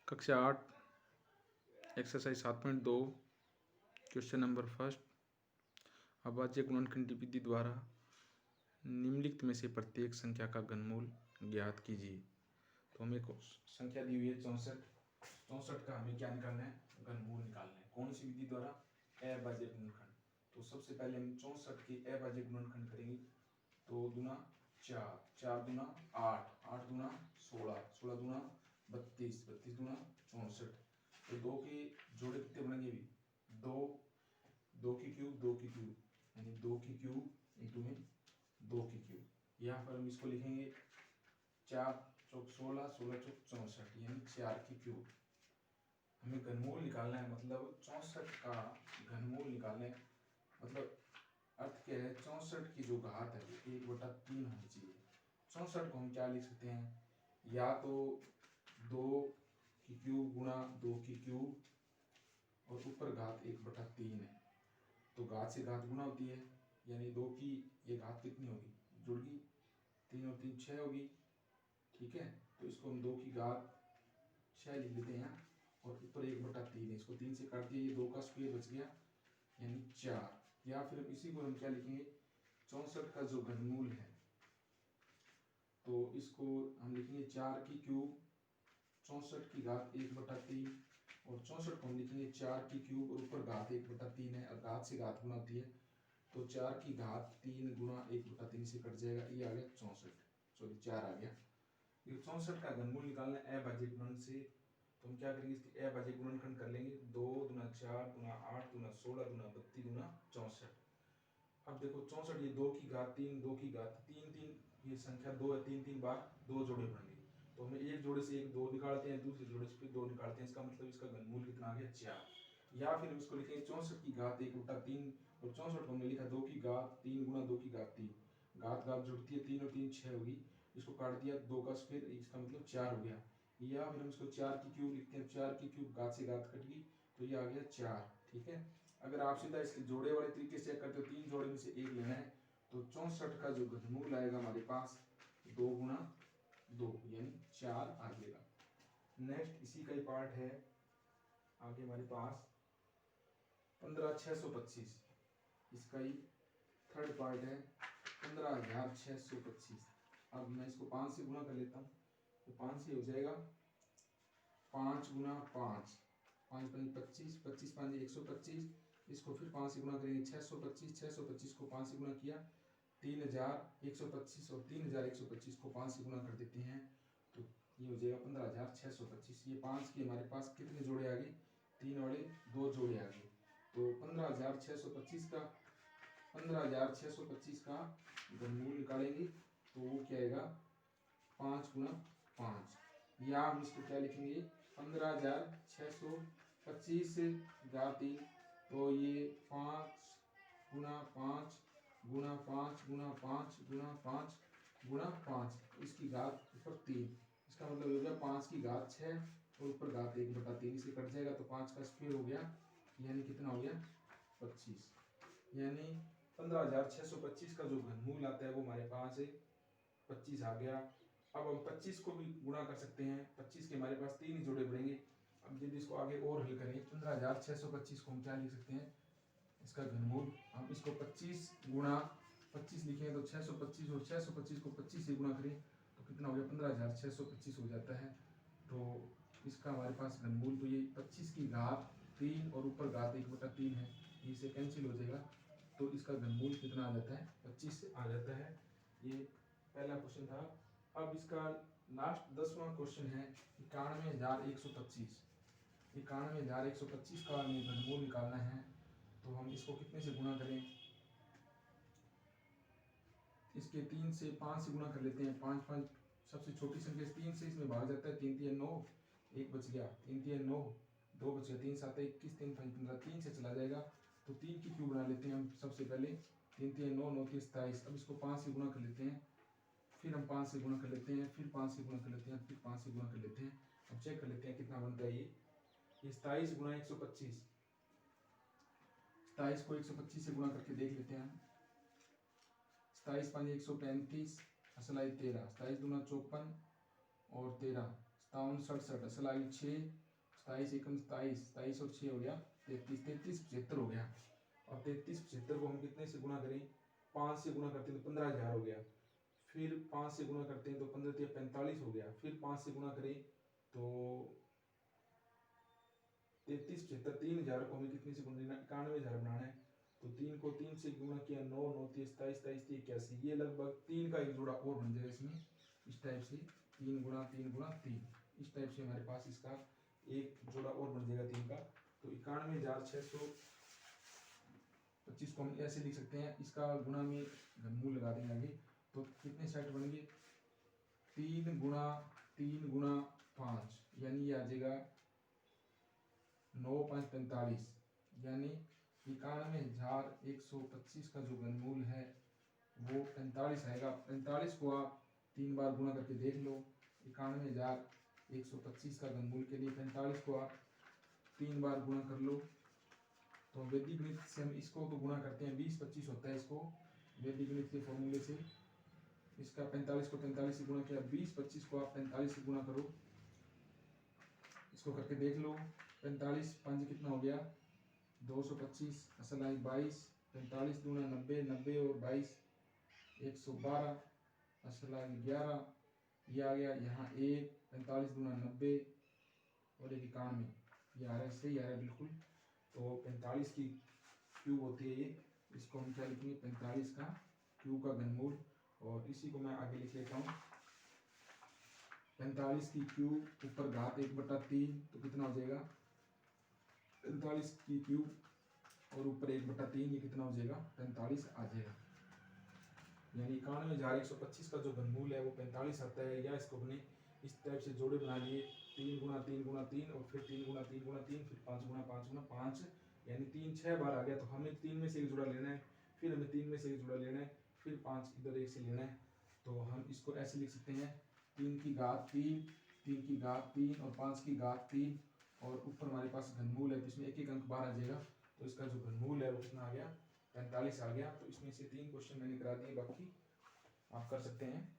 कक्षा 8 exercise 7.2 question number first. अभाज्य गुणनखंड विधि द्वारा निम्नलिखित में से प्रत्येक संख्या का घनमूल ज्ञात कीजिए। तो हमें संख्या दी हुई है 64। 64 का हमें क्या निकालना है? घनमूल निकालना है। कौन सी विधि द्वारा? अभाज्य गुणनखंड। तो सबसे पहले हम 64 के अभाज्य गुणनखंड करेंगे। 2 दूना 4, 4 दूना 8, 8 दूना 16, 16 दूना 32, 32 दूना 64। तो दो के जोड़े कितने बनेंगे? भी दो की क्यूब यानी 2 की क्यूब इंटू में 2 की क्यूब। यहाँ पर हम इसको लिखेंगे 4 चौक 16, 16 चौक 64 यानी 4 की क्यूब। हमें घनमूल निकालना है, मतलब 64 का घनमूल निकालना है। मतलब अर्थ क्या है? 64 की जो घात है 1/3 होनी चाहिए। 64 को हम क्या लिख सकते हैं? या तो 2 की क्यूब गुणा 2 की क्यूब और ऊपर घात 1/3 है। तो घात से घात गुणा होती है, यानी 2 की ये घात कितनी होगी? जुड़ गई, 3 और 3 6 होगी। ठीक है, तो इसको हम 2 की घात 6 लिख लेते हैं और ऊपर 1/3 है। इसको 3 से काट दिया, ये 2 का स्क्वायर बच गया यानी 4। या फिर इसी को हम क्या लिखेंगे? 64 का जो घनमूल है तो इसको हम लिखेंगे 4 की क्यूब 64 की घात 1/3 और 64 को हम लिखेंगे 4 की क्यूब और ऊपर घात 1/3 है और घात से घात गुणा होती है। तो 4 की घात 3 गुणा 1/3 से कट जाएगा, ये आ गया 64। सॉरी 4 आ गया। ये 64 का घनमूल निकालना है अभाज्य गुणन से। तो हम क्या करेंगे? इसकी अभाज्य गुणनखंड कर लेंगे। 2 दूना 4 दूना 8 दूना 16 दूना 32 दूना 64। अब देखो 64 ये 2 की घात 3, 2 की घात 3, 3 ये संख्या 2 है, 3 3 बार 2 जोड़े बनेंगे। तो हमें एक जोड़े से एक 2 निकालते हैं, दूसरे जोड़े से फिर 2 निकालते हैं। इसका मतलब इसका घनमूल कितना आ गया? 4। या फिर इसको लिखेंगे 64 की घात 1/3 और 64 को हमने लिखा 2 की घात 3 गुणा 2 की घात 3। घात घात जुड़ती है, 3 और 3 6 होगी। इसको काट दिया, 2 का स्क्वायर, इसका मतलब 4 हो गया। या फिर हम इसको 4 की क्यूब लिखते हैं। 4 की क्यूब घात से घात कट गई तो ये आ गया 4। ठीक है, अगर आप सीधा इसके जोड़े वाले तरीके से करते हो, 3 जोड़े में से एक लेना है, तो 64 का जो घनमूल आएगा हमारे पास 2 गुणा 2 यानी 4 आ जाएगा। नेक्स्ट इसी का ही पार्ट है आगे हमारे पास 15,625। इसका ही थर्ड पार्ट है 15,625। अब मैं इसको 5 से गुणा कर लेता हूँ, तो 5 से हो जाएगा 5 गुणा 5, 5 5 25, 25 5 125। इसको फिर 5 से गुणा करेंगे 625, 625 को 5 से गुणा किया 3,125 और 3,125 को 5 से गुणा कर देते हैं तो ये हो जाएगा 15,625। ये 5 के हमारे पास कितने जोड़े आ गए? 3 वाले 2 जोड़े आ गए। तो 15,625 का घनमूल निकालेंगे तो वो क्या आएगा? 5 गुणा 5। या हम इसको क्या लिखेंगे? 15,625 घात 3। तो ये 5 गुणा 5 गुणा 5 गुणा 5 गुणा 5 गुणा 5, इसकी घात ऊपर 3। इसका मतलब हो गया 5 की घात 6 और ऊपर घात 1/3 से कट जाएगा तो 5 का स्क्वायर हो गया, यानी कितना हो गया? 25। यानी 15,625 का जो घनमूल आता है वो हमारे पास 25 आ गया। अब हम 25 को भी गुणा कर सकते हैं। 25 के हमारे पास 3 ही जोड़े बढ़ेंगे। अब यदि इसको आगे और हल करें 15,625 को हम क्या लिख सकते हैं? इसका घनमूल हम इसको 25 गुणा 25 लिखें तो 625 और 625 को 25 से गुणा करें तो कितना हो गया? 15,625 हो जाता है। तो इसका हमारे पास घनमूल तो ये 25 की घात 3 और ऊपर घात 1/3 है, इसे कैंसिल हो जाएगा। तो इसका घनमूल कितना आ जाता है? 25 आ जाता है। ये पहला क्वेश्चन था। अब इसका लास्ट 10वां क्वेश्चन है 91,125। 91,125 का हमें घनमूल निकालना है। तो हम इसको कितने से गुणा करें? इसके 3 से 5 से गुणा कर लेते हैं। 5 5 सबसे छोटी संख्या 3 से इसमें भाग जाता है। 3 3 9, 1 बच गया, 3 3 9, 2 बच गया, 3 7 21, 3 5 15, 3 से चला जाएगा तो 3 की क्यूब बना लेते हैं हम सबसे पहले। 3 3 9 9 3 27। अब इसको 5 से गुणा कर लेते हैं, फिर हम 5 से गुणा कर लेते हैं, फिर 5 से गुणा कर लेते हैं, फिर 5 से गुणा कर लेते हैं। अब चेक कर लेते हैं कितना बनता है। ये 27 गुणा 125। 27 को 125 से गुणा करके देख लेते हैं। 27 5 135, असलाई 13, 27 दूना 54 और 13, 57 67 असल आगे 6 27 एकम 27 27 और 6 हो गया 33 33 75 हो गया। और 33 75 को हम कितने से गुणा करें, 5 से गुणा करते हैं तो 15,000 हो गया। फिर 5 से गुणा करते हैं तो 15 तिया 45 हो गया। फिर 5 से गुणा करें तो 33 75 3000 को हमें कितने से गुणा करना, 91,000 बनाना है। तो 3 को 3 से गुणा किया 9 9 30 27 27 81, ये लगभग 3 का एक जोड़ा और बन जाएगा इसमें, इस टाइप से 3 गुणा 3 गुणा 3, इस टाइप से हमारे पास इसका एक जोड़ा और बन जाएगा 3 का। तो 91,625 को हम ऐसे लिख सकते हैं, इसका गुणा में घनमूल लगा देंगे आगे। तो कितने सेट बनेंगे, 3 गुणा 5, यानी ये आ जाएगा 9 5 45, यानी 91,125 का जो घनमूल है वो 45 आएगा। 45 को आप 3 बार गुणा करके देख लो, 91,125 का घनमूल के लिए 45 को आप 3 बार गुणा कर लो। तो वैदिक गणित से हम इसको तो गुणा करते हैं, 20 25 होता है इसको वैदिक गणित के फॉर्मूले से। इसका 45 को 45 से गुणा किया, 20 25 को आप 45 से गुणा करो, इसको करके देख लो। 45 5 कितना हो गया 225, असल आई 22, 45 दूना 90 90 और 22 112, असल आई 11, ये आ गया यहाँ 1, 45 दूना 90 और 1 91, ये आ रहा है, सही आ रहा है बिल्कुल। तो 45 की क्यूब होती है ये, इसको हम क्या लिखेंगे 45 का क्यूब का घनमूल। और इसी को मैं आगे लिख लेता हूँ, 45 की क्यूब ऊपर घात 1/3, तो कितना हो जाएगा 45 की क्यूब और ऊपर 1/3, ये कितना हो जाएगा 45 आ जाएगा। यानी 91,125 का जो घनमूल है वो 45 आता है। या इसको अपने इस टाइप से जोड़े बना लिए, 3 गुणा 3 गुणा 3 और फिर 3 गुणा 3 गुणा 3, फिर 5 गुणा 5 गुणा 5, यानी 3 6 बार आ गया। तो हमें 3 में से एक जुड़ा लेना है, फिर हमें 3 में से एक जुड़ा लेना है, फिर 5 इधर एक से लेना है। तो हम इसको ऐसे लिख सकते हैं, 3 की घात 3, 3 की घात 3 और 5 की घात 3, और ऊपर हमारे पास घनमूल है तो इसमें एक एक अंक बाहर आ जाएगा। तो इसका जो घनमूल है वो कितना आ गया 45 आ गया। तो इसमें से 3 क्वेश्चन मैंने करा दिए, बाकी आप कर सकते हैं।